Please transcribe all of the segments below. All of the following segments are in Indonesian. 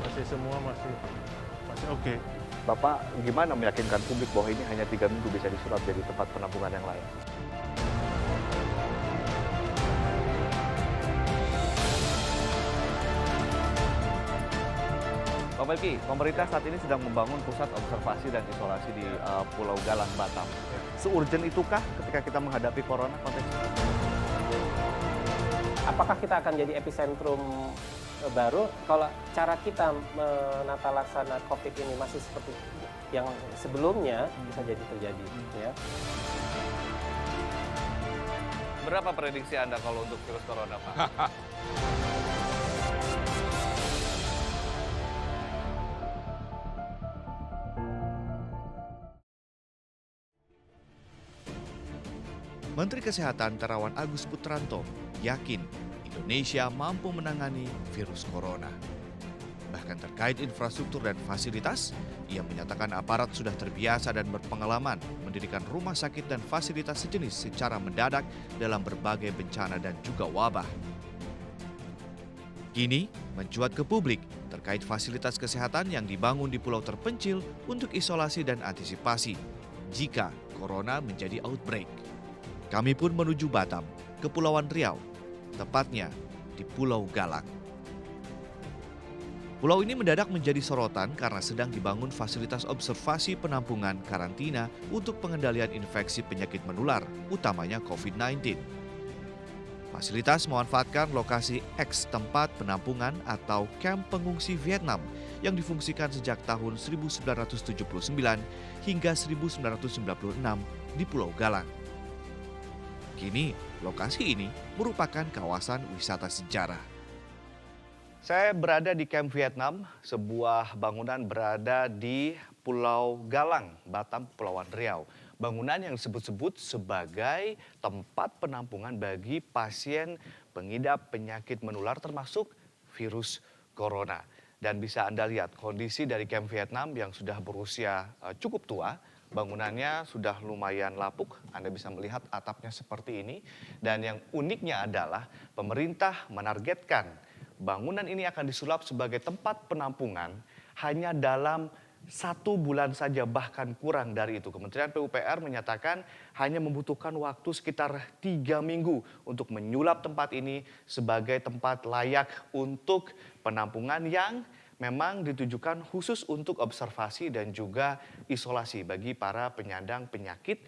masih semua masih masih oke. Bapak gimana meyakinkan publik bahwa ini hanya 3 minggu bisa disulap jadi tempat penampungan yang lain? Pak Melki, pemerintah saat ini sedang membangun pusat observasi dan isolasi di Pulau Galang, Batam. Seurgent itukah ketika kita menghadapi corona konteksnya? Apakah kita akan jadi epicentrum baru kalau cara kita menata laksana COVID ini masih seperti yang sebelumnya bisa jadi terjadi ya. Berapa prediksi Anda kalau untuk virus corona, Pak? Menteri Kesehatan Terawan Agus Putranto yakin Indonesia mampu menangani virus corona. Bahkan terkait infrastruktur dan fasilitas, ia menyatakan aparat sudah terbiasa dan berpengalaman mendirikan rumah sakit dan fasilitas sejenis secara mendadak dalam berbagai bencana dan juga wabah. Kini mencuat ke publik terkait fasilitas kesehatan yang dibangun di pulau terpencil untuk isolasi dan antisipasi jika corona menjadi outbreak. Kami pun menuju Batam, Kepulauan Riau, tepatnya di Pulau Galang. Pulau ini mendadak menjadi sorotan karena sedang dibangun fasilitas observasi penampungan karantina untuk pengendalian infeksi penyakit menular, utamanya COVID-19. Fasilitas memanfaatkan lokasi X tempat penampungan atau kamp pengungsi Vietnam yang difungsikan sejak tahun 1979 hingga 1996 di Pulau Galang. Kini, lokasi ini merupakan kawasan wisata sejarah. Saya berada di Camp Vietnam, sebuah bangunan berada di Pulau Galang, Batam, Kepulauan Riau. Bangunan yang disebut-sebut sebagai tempat penampungan bagi pasien pengidap penyakit menular termasuk virus corona. Dan bisa Anda lihat kondisi dari Camp Vietnam yang sudah berusia cukup tua. Bangunannya sudah lumayan lapuk, Anda bisa melihat atapnya seperti ini. Dan yang uniknya adalah pemerintah menargetkan bangunan ini akan disulap sebagai tempat penampungan hanya dalam 1 bulan saja, bahkan kurang dari itu. Kementerian PUPR menyatakan hanya membutuhkan waktu sekitar 3 minggu untuk menyulap tempat ini sebagai tempat layak untuk penampungan yang memang ditujukan khusus untuk observasi dan juga isolasi bagi para penyandang penyakit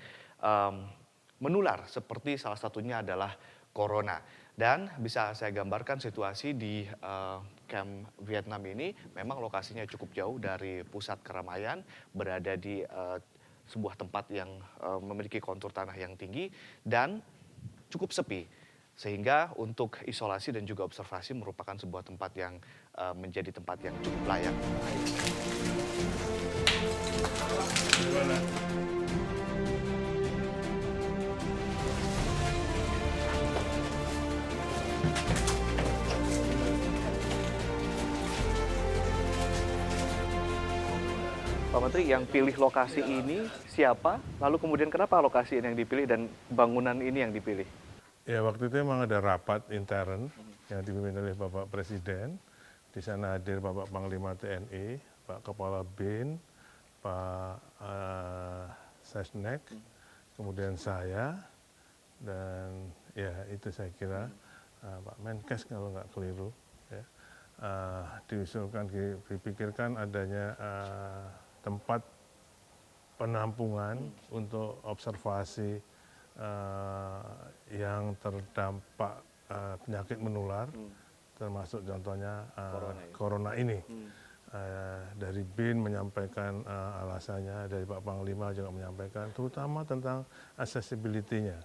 menular seperti salah satunya adalah corona. Dan bisa saya gambarkan situasi di Camp Vietnam ini, memang lokasinya cukup jauh dari pusat keramaian, berada di sebuah tempat yang memiliki kontur tanah yang tinggi dan cukup sepi. Sehingga untuk isolasi dan juga observasi merupakan sebuah tempat yang menjadi tempat yang cukup layak. Pak Menteri, yang pilih lokasi ini siapa? Lalu kemudian kenapa lokasi ini yang dipilih dan bangunan ini yang dipilih? Ya waktu itu memang ada rapat intern yang dipimpin oleh Bapak Presiden. Di sana hadir Bapak Panglima TNI, Pak Kepala BIN, Pak Sesnek, kemudian saya, dan ya itu saya kira Pak Menkes kalau nggak keliru. Ya. Diusulkan, dipikirkan adanya tempat penampungan untuk observasi yang terdampak penyakit menular, termasuk contohnya corona ini. Dari BIN menyampaikan alasannya, dari Pak Panglima juga menyampaikan, terutama tentang accessibility-nya,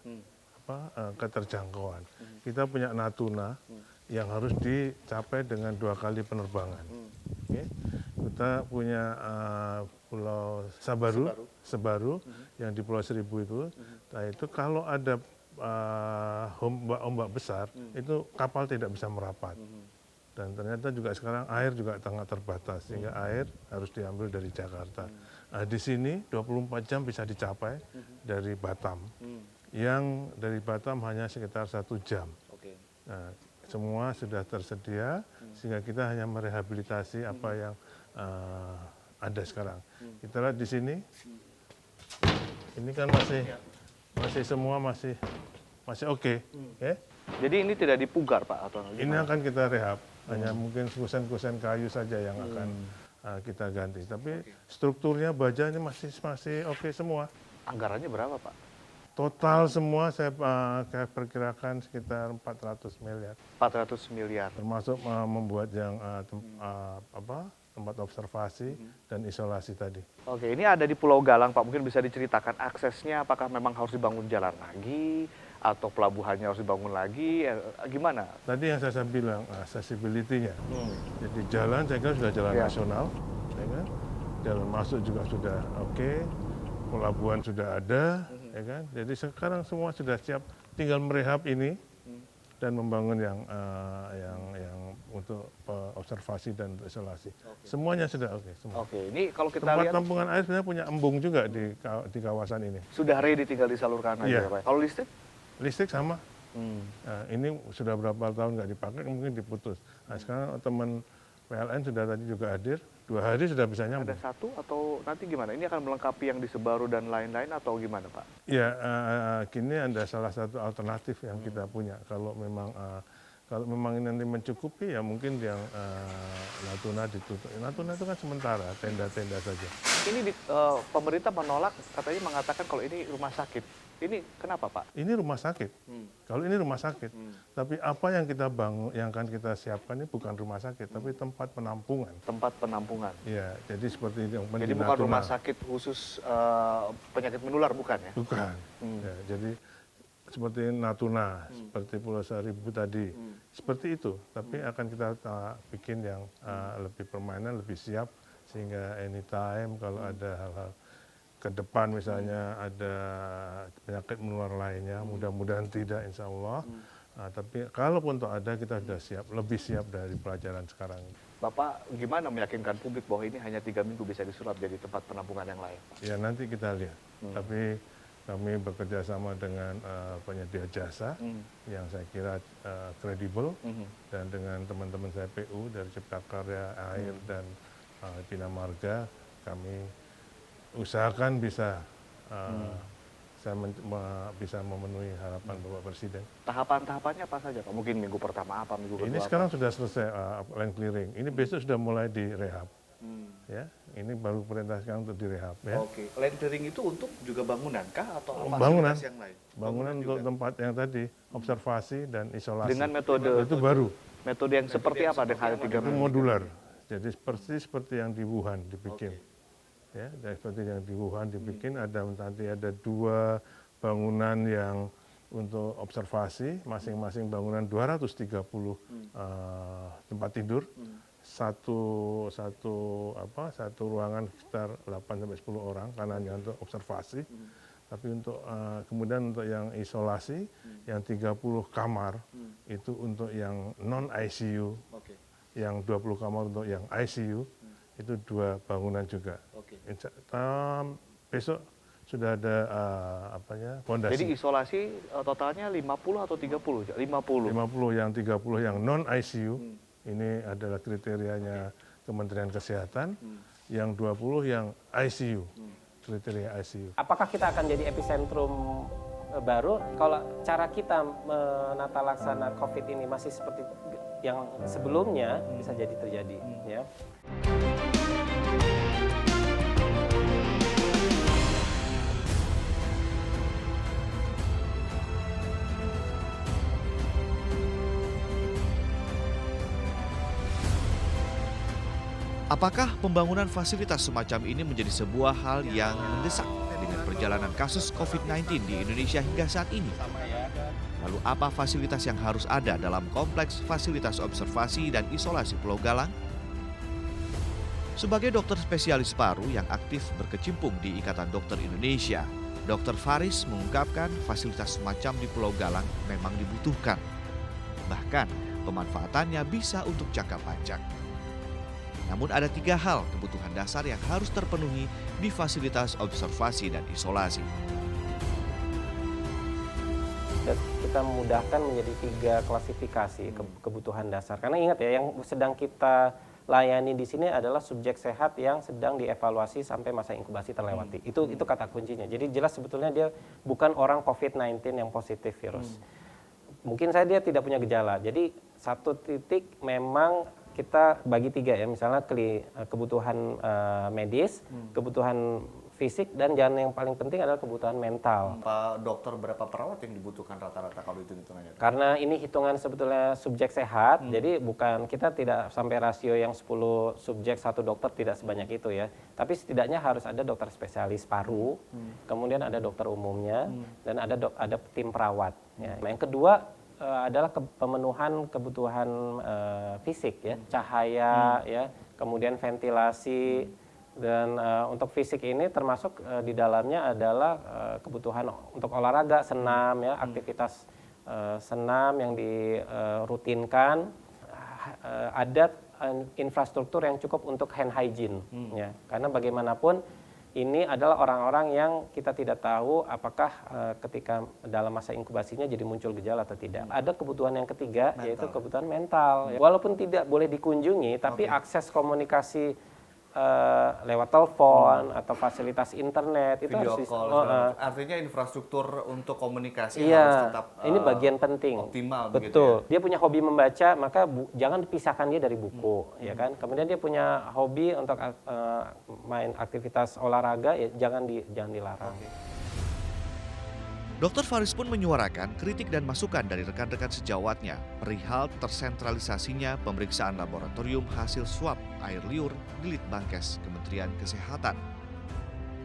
keterjangkauan. Kita punya Natuna yang harus dicapai dengan 2 kali penerbangan. Okay. Kita punya Pulau Sebaru yang di Pulau Seribu itu. Nah itu kalau ada ombak besar, itu kapal tidak bisa merapat. Dan ternyata juga sekarang air juga sangat terbatas, sehingga air harus diambil dari Jakarta. Nah, di sini 24 jam bisa dicapai dari Batam. Yang dari Batam hanya sekitar 1 jam. Nah, Semua sudah tersedia sehingga kita hanya merehabilitasi apa yang ada sekarang. Kita lihat di sini, ini kan masih semua masih oke. Ya. Jadi ini tidak dipugar Pak atau Ini akan kita rehab, hanya mungkin kusen-kusen kayu saja yang akan kita ganti. Tapi strukturnya bajanya masih oke semua. Anggarannya berapa Pak? Total semua saya perkirakan sekitar 400 miliar. 400 miliar. Termasuk membuat yang tempat observasi dan isolasi tadi. Oke, ini ada di Pulau Galang Pak. Mungkin bisa diceritakan aksesnya, apakah memang harus dibangun jalan lagi atau pelabuhannya harus dibangun lagi, gimana? Tadi yang saya bilang accessibility-nya. Jadi jalan saya kira sudah jalan nasional, ya kan? Jalan masuk juga sudah oke, pelabuhan sudah ada, ya kan? Jadi sekarang semua sudah siap, tinggal merehab ini dan membangun yang untuk observasi dan isolasi. Semuanya sudah oke. Semua. Oke, ini kalau kita Tempat lihat tampungan air sebenarnya punya embung juga di kawasan ini. sudah ready, tinggal disalurkan aja Iya. ya Pak. Kalau listrik? Listrik sama. Nah, ini sudah berapa tahun nggak dipakai, mungkin diputus. Nah, sekarang teman PLN sudah tadi juga hadir, 2 hari sudah bisa nyambung. Ada satu atau nanti gimana? Ini akan melengkapi yang di Sebaru dan lain-lain atau gimana Pak? Ya, kini ada salah satu alternatif yang kita punya. Kalau memang ini nanti mencukupi, ya mungkin yang Natuna ditutup. Natuna itu kan sementara, tenda-tenda saja. Ini pemerintah menolak, katanya mengatakan kalau ini rumah sakit. Ini kenapa Pak? Ini rumah sakit. Kalau ini rumah sakit, tapi apa yang kita bangun, yang akan kita siapkan ini bukan rumah sakit, tapi tempat penampungan. Tempat penampungan. Ya, jadi seperti yang Jadi di bukan Natuna. rumah sakit khusus penyakit menular, bukan ya? Bukan. Ya, jadi seperti Natuna, seperti Pulau Seribu tadi, seperti itu. Tapi akan kita bikin yang lebih permanen, lebih siap, sehingga anytime kalau ada hal-hal ke depan misalnya ada penyakit menular lainnya, mudah-mudahan tidak, insya Allah. Tapi kalaupun toh ada, kita sudah siap, lebih siap dari pelajaran sekarang. Bapak gimana meyakinkan publik bahwa ini hanya 3 minggu bisa disulap jadi tempat penampungan yang lain? Ya nanti kita lihat. Tapi kami bekerja sama dengan penyedia jasa yang saya kira kredibel, dan dengan teman-teman saya PU dari Cipta Karya, Air, dan Bina Marga, kami usahakan bisa bisa memenuhi harapan Bapak Presiden. Tahapan-tahapannya apa saja Pak? Mungkin minggu pertama apa, minggu kedua Ini sekarang sudah selesai land clearing. Ini besok sudah mulai direhab. Ya, ini baru perintah sekarang untuk direhab. Ya. Oke, land clearing itu untuk juga bangunan kah atau apa? Bangunan. Fasilitas yang lain? Bangunan untuk tempat yang tadi observasi dan isolasi. Dengan metode itu baru. Metode yang seperti apa dengan hanya 3 Itu minggu? modular. Jadi seperti yang di Wuhan dibikin. Ya, dan seperti yang di Wuhan dibikin, nanti ada 2 bangunan yang untuk observasi, masing-masing bangunan 230 tempat tidur. Satu ruangan sekitar 8-10 orang, kanannya untuk observasi. Tapi untuk kemudian untuk yang isolasi, yang 30 kamar itu untuk yang non ICU, yang 20 kamar untuk yang ICU, itu 2 bangunan juga. Besok sudah ada fondasi. Jadi isolasi totalnya 50 atau 30? 50. 50, yang 30 yang non ICU. Ini adalah kriterianya Kementerian Kesehatan. Yang 20 yang ICU. Kriteria ICU. Apakah kita akan jadi epicentrum baru kalau cara kita menata laksana COVID ini masih seperti yang sebelumnya, bisa jadi terjadi, ya. Apakah pembangunan fasilitas semacam ini menjadi sebuah hal yang mendesak dengan perjalanan kasus COVID-19 di Indonesia hingga saat ini? Lalu apa fasilitas yang harus ada dalam kompleks fasilitas observasi dan isolasi Pulau Galang? Sebagai dokter spesialis paru yang aktif berkecimpung di Ikatan Dokter Indonesia, Dr. Faris mengungkapkan fasilitas semacam di Pulau Galang memang dibutuhkan. Bahkan pemanfaatannya bisa untuk jangka panjang. Namun ada 3 hal kebutuhan dasar yang harus terpenuhi di fasilitas observasi dan isolasi. kita memudahkan menjadi 3 klasifikasi kebutuhan dasar. Karena ingat ya, yang sedang kita layani di sini adalah subjek sehat yang sedang dievaluasi sampai masa inkubasi terlewati. Itu kata kuncinya. Jadi jelas sebetulnya dia bukan orang COVID-19 yang positif virus. Mungkin saja dia tidak punya gejala. Jadi satu titik memang kita bagi 3 ya, misalnya kebutuhan medis, kebutuhan fisik, dan yang paling penting adalah kebutuhan mental. Pak dokter, berapa perawat yang dibutuhkan rata-rata kalau itu hitungannya? Karena ini hitungan sebetulnya subjek sehat, jadi kita tidak sampai rasio yang 10 subjek 1 dokter, tidak sebanyak itu ya. Tapi setidaknya harus ada dokter spesialis paru, kemudian ada dokter umumnya, dan ada tim perawat. Ya. Yang kedua adalah pemenuhan kebutuhan fisik ya, cahaya ya, kemudian ventilasi. Dan untuk fisik ini termasuk di dalamnya adalah kebutuhan untuk olahraga, senam ya, aktivitas senam yang dirutinkan, ada infrastruktur yang cukup untuk hand hygiene ya. Karena bagaimanapun ini adalah orang-orang yang kita tidak tahu apakah ketika dalam masa inkubasinya jadi muncul gejala atau tidak. Ada kebutuhan yang ketiga, yaitu kebutuhan mental. Ya. Walaupun tidak boleh dikunjungi, tapi akses komunikasi lewat telepon atau fasilitas internet itu video harus call, artinya infrastruktur untuk komunikasi iya, harus tetap ini bagian penting. Optimal. Betul. Begitu ya? Dia punya hobi membaca, maka jangan dipisahkan dia dari buku, ya kan. Kemudian dia punya hobi untuk main aktivitas olahraga, ya jangan dilarang. Dr. Faris pun menyuarakan kritik dan masukan dari rekan-rekan sejawatnya perihal tersentralisasinya pemeriksaan laboratorium hasil swab air liur di Litbangkes Kementerian Kesehatan.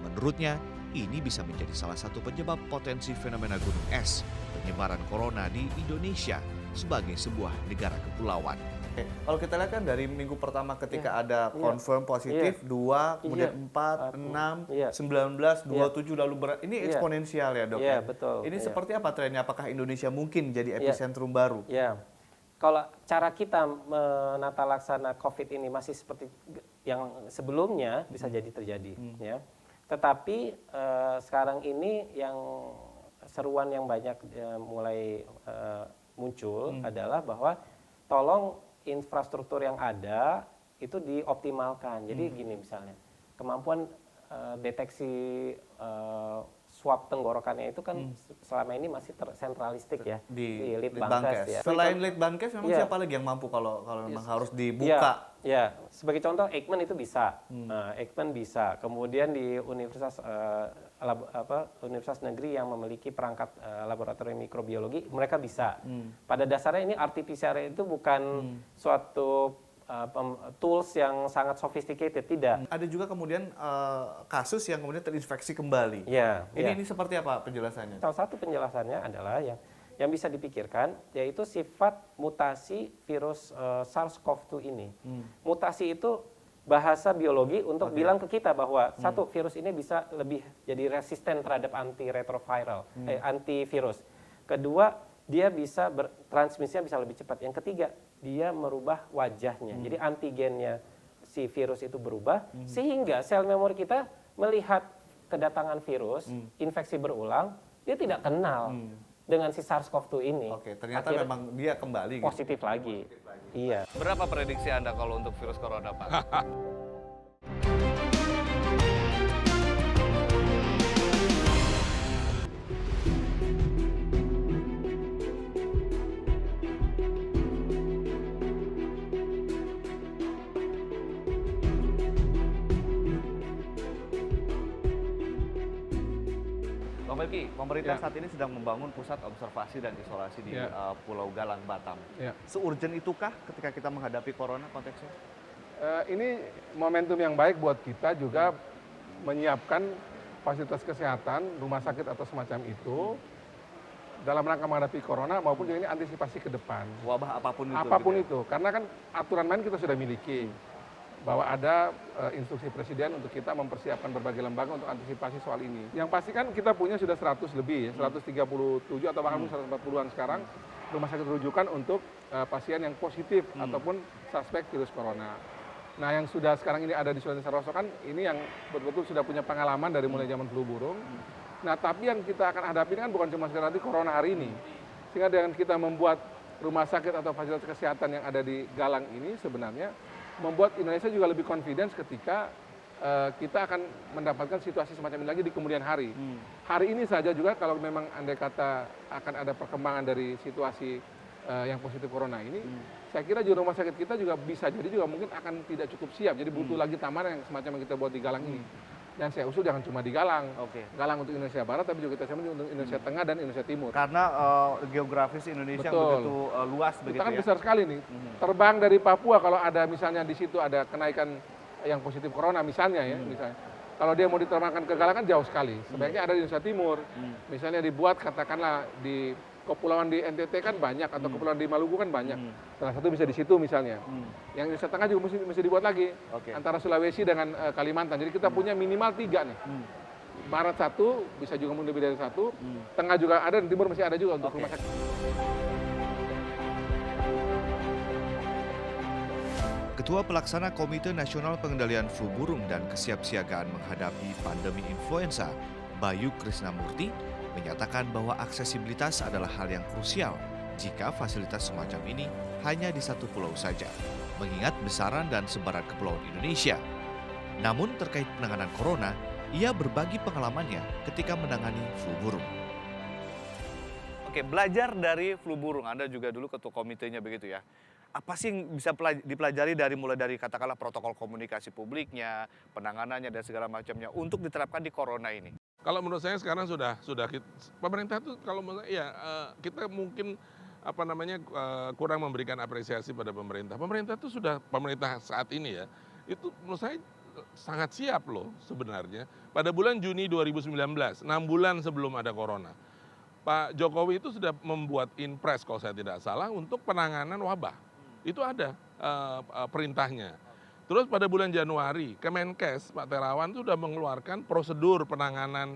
Menurutnya, ini bisa menjadi salah satu penyebab potensi fenomena gunung es, penyebaran corona di Indonesia sebagai sebuah negara kepulauan. Oke. Kalau kita lihat kan dari minggu pertama ketika ada confirm positif 2, kemudian 4, 6, 19, 27 lalu ini eksponensial ya dok. Iya, betul. Ini seperti apa trennya? Apakah Indonesia mungkin jadi epicentrum baru? Ya, kalau cara kita menata laksana COVID ini masih seperti yang sebelumnya bisa jadi terjadi. Ya. Tetapi sekarang ini yang seruan yang banyak mulai muncul adalah bahwa tolong infrastruktur yang ada itu dioptimalkan. Jadi gini misalnya, kemampuan deteksi swab tenggorokannya itu kan selama ini masih sentralistik ya di Litbangkes ya. Selain Litbangkes memang siapa lagi yang mampu kalau memang harus dibuka? Ya, sebagai contoh Eijkman itu bisa. Eijkman bisa. Kemudian di universitas universitas negeri yang memiliki perangkat laboratorium mikrobiologi, mereka bisa. Pada dasarnya ini RT-PCR itu bukan suatu tools yang sangat sophisticated, tidak. Ada juga kemudian kasus yang kemudian terinfeksi kembali. Ini seperti apa penjelasannya? Salah satu penjelasannya adalah yang bisa dipikirkan yaitu sifat mutasi virus SARS-CoV-2 ini. Mutasi itu bahasa biologi untuk bilang ke kita bahwa satu, virus ini bisa lebih jadi resisten terhadap antivirus. Kedua, dia bisa transmisinya bisa lebih cepat. Yang ketiga, dia merubah wajahnya. Jadi antigennya si virus itu berubah sehingga sel memori kita melihat kedatangan virus, infeksi berulang, dia tidak kenal dengan si SARS-CoV-2 ini. Oke, ternyata memang dia kembali positif lagi. Iya. Berapa prediksi Anda kalau untuk virus corona, Pak? Bang Melki, pemerintah saat ini sedang membangun pusat observasi dan isolasi di Pulau Galang, Batam. Seurgent itukah ketika kita menghadapi corona konteksnya? Ini momentum yang baik buat kita juga menyiapkan fasilitas kesehatan, rumah sakit atau semacam itu dalam rangka menghadapi corona maupun juga ini antisipasi ke depan. Wabah apapun itu. Apapun itu, karena kan aturan main kita sudah miliki. Bahwa ada instruksi presiden untuk kita mempersiapkan berbagai lembaga untuk antisipasi soal ini. Yang pasti kan kita punya sudah 100 lebih, 137 atau bahkan 140-an sekarang rumah sakit rujukan untuk pasien yang positif ataupun suspek virus corona. Nah yang sudah sekarang ini ada di Sulawesi Saroso kan ini yang betul-betul sudah punya pengalaman dari mulai zaman flu burung. Nah tapi yang kita akan hadapi kan bukan cuma sekedar corona hari ini. Sehingga dengan kita membuat rumah sakit atau fasilitas kesehatan yang ada di Galang ini sebenarnya membuat Indonesia juga lebih confidence ketika kita akan mendapatkan situasi semacam ini lagi di kemudian hari. Hari ini saja juga kalau memang andai kata akan ada perkembangan dari situasi yang positif corona ini, saya kira juga rumah sakit kita juga bisa jadi juga mungkin akan tidak cukup siap. Jadi butuh lagi taman yang semacam yang kita buat di Galang ini. Dan saya usul jangan cuma di Galang. Galang untuk Indonesia Barat, tapi juga kita sama untuk Indonesia Tengah dan Indonesia Timur. Karena geografis Indonesia Betul. begitu luas begitu Kita kan ya. besar sekali nih. Terbang dari Papua kalau ada misalnya di situ ada kenaikan yang positif corona misalnya ya, misalnya. Kalau dia mau diterbangkan ke Galang kan jauh sekali. Sebaiknya ada di Indonesia Timur. Misalnya dibuat katakanlah di kepulauan di NTT kan banyak atau kepulauan di Maluku kan banyak. Salah satu bisa di situ misalnya. Yang Indonesia Tengah juga mesti dibuat lagi. Antara Sulawesi dengan Kalimantan. Jadi kita punya minimal 3 nih. Barat 1, bisa juga mungkin lebih dari 1. Tengah juga ada dan Timur masih ada juga untuk rumah sakit. Ketua Pelaksana Komite Nasional Pengendalian Flu Burung dan Kesiapsiagaan Menghadapi Pandemi Influenza, Bayu Krisnamurti, menyatakan bahwa aksesibilitas adalah hal yang krusial jika fasilitas semacam ini hanya di satu pulau saja, mengingat besaran dan sebaran kepulauan Indonesia. Namun terkait penanganan corona, ia berbagi pengalamannya ketika menangani flu burung. Oke, belajar dari flu burung. Anda juga dulu ketua komitenya begitu ya. Apa sih yang bisa dipelajari mulai dari katakanlah protokol komunikasi publiknya, penanganannya dan segala macamnya untuk diterapkan di corona ini? Kalau menurut saya sekarang sudah pemerintah tuh kalau menurut saya kita mungkin kurang memberikan apresiasi pada pemerintah. Pemerintah tuh sudah pemerintah saat ini ya, itu menurut saya sangat siap loh sebenarnya. Pada bulan Juni 2019, 6 bulan sebelum ada corona, Pak Jokowi itu sudah membuat impres kalau saya tidak salah untuk penanganan wabah. Itu ada perintahnya. Terus pada bulan Januari, Kemenkes Pak Terawan itu sudah mengeluarkan prosedur penanganan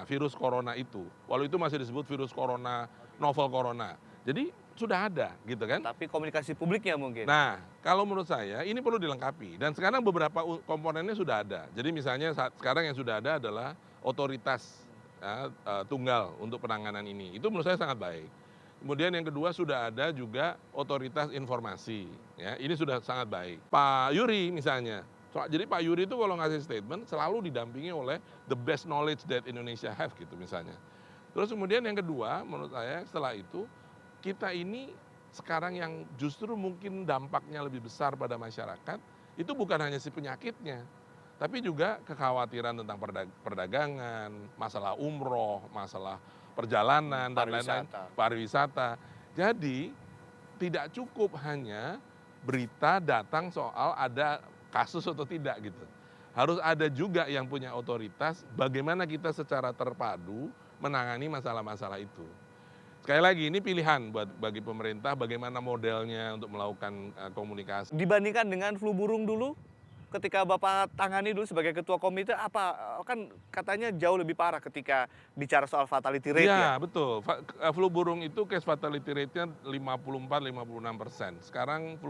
virus corona itu. Walau itu masih disebut virus corona, novel corona. Jadi sudah ada gitu kan. Tapi komunikasi publiknya mungkin. Nah, kalau menurut saya ini perlu dilengkapi. Dan sekarang beberapa komponennya sudah ada. Jadi misalnya sekarang yang sudah ada adalah otoritas tunggal untuk penanganan ini. Itu menurut saya sangat baik. Kemudian yang kedua sudah ada juga otoritas informasi. Ya, ini sudah sangat baik. Pak Yuri misalnya. Jadi Pak Yuri itu kalau ngasih statement selalu didampingi oleh the best knowledge that Indonesia have gitu misalnya. Terus kemudian yang kedua menurut saya setelah itu kita ini sekarang yang justru mungkin dampaknya lebih besar pada masyarakat itu bukan hanya si penyakitnya. Tapi juga kekhawatiran tentang perdagangan, masalah umroh, masalah perjalanan, dan lain-lain, pariwisata. Jadi tidak cukup hanya berita datang soal ada kasus atau tidak gitu. Harus ada juga yang punya otoritas bagaimana kita secara terpadu menangani masalah-masalah itu. Sekali lagi ini pilihan bagi pemerintah bagaimana modelnya untuk melakukan komunikasi. Dibandingkan dengan flu burung dulu, ketika Bapak tangani dulu sebagai ketua komite, kan katanya jauh lebih parah ketika bicara soal fatality rate ya? Ya, betul. Flu burung itu case fatality rate-nya 54-56%. Sekarang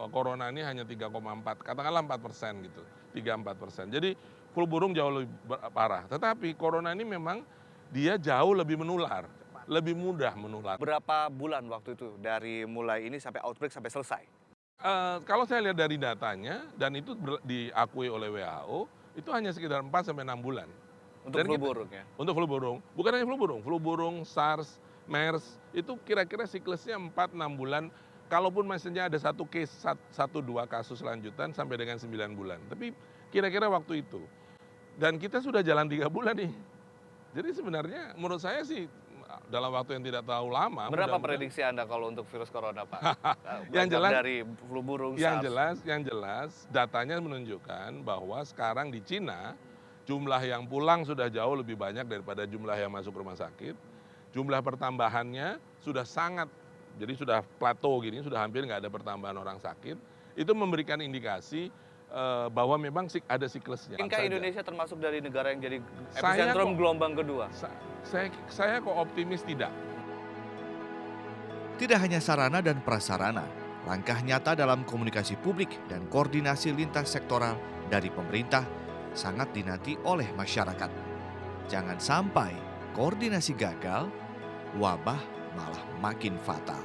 corona ini hanya 3,4, katakanlah 4% gitu, 3-4%. Jadi flu burung jauh lebih parah. Tetapi corona ini memang dia jauh lebih menular, lebih mudah menular. Berapa bulan waktu itu dari mulai ini sampai outbreak sampai selesai? Kalau saya lihat dari datanya, dan itu diakui oleh WHO, itu hanya sekitar 4-6 bulan. Untuk flu burung ya? Untuk flu burung. Bukan hanya flu burung, SARS, MERS, itu kira-kira siklusnya 4-6 bulan. Kalaupun misalnya ada satu case, 1-2 kasus lanjutan sampai dengan 9 bulan. Tapi kira-kira waktu itu. Dan kita sudah jalan 3 bulan nih. Jadi sebenarnya menurut saya sih, dalam waktu yang tidak terlalu lama. Berapa prediksi Anda kalau untuk virus corona, Pak? Yang jelas dari flu burung, SARS. Yang jelas datanya menunjukkan bahwa sekarang di Cina jumlah yang pulang sudah jauh lebih banyak daripada jumlah yang masuk rumah sakit. Jumlah pertambahannya sudah jadi sudah plateau gini, sudah hampir nggak ada pertambahan orang sakit. Itu memberikan indikasi bahwa memang ada siklusnya. Mungkinkah Indonesia termasuk dari negara yang jadi epicentrum gelombang kedua? Saya kok optimis tidak. Tidak hanya sarana dan prasarana, langkah nyata dalam komunikasi publik dan koordinasi lintas sektoral dari pemerintah sangat dinanti oleh masyarakat. Jangan sampai koordinasi gagal, wabah malah makin fatal.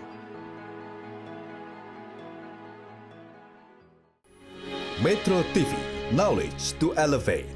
Metro TV, knowledge to elevate.